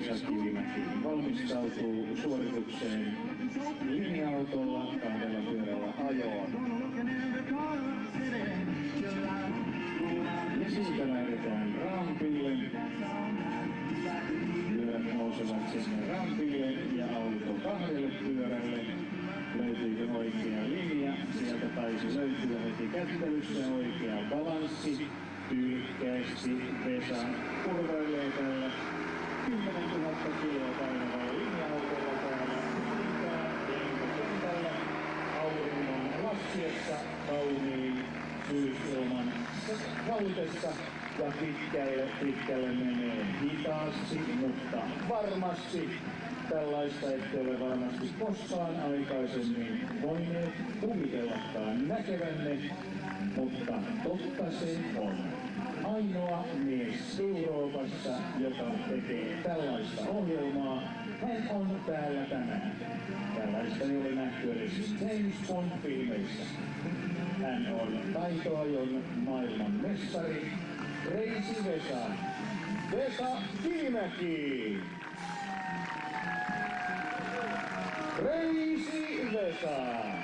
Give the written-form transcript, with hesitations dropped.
Vesa Kivimäki valmistautuu suoritukseen linja-autolla 2 pyörällä ajoon. Ja siitä lähdetään rampille. Pyörät nousevat sinne rampille ja auto 2 pyörälle. Löytyykö oikea linja? Sieltä taisi löytyä heti kättelyssä oikea balanssi. Tyylikkäästi Vesa kurvailee tällä 10 000 kiloa painavalla linja-autolla täällä lentokentällä auringon laskiessa kauniin syysilman kautessa. Ja pitkälle menee hitaasti, mutta varmasti. Tällaista ette ole varmasti koskaan aikaisemmin voineet kuvitellakaan näkevänne, mutta totta se on. Ainoa mies Euroopassa, joka tekee tällaista ohjelmaa, hän on täällä tänään. Tällaista ei ole nähty edes James Bond-filmeissä. Hän on taitoajon maailman mestari, Crazy Vesa. Vesa Kivimäki! Crazy Vesa!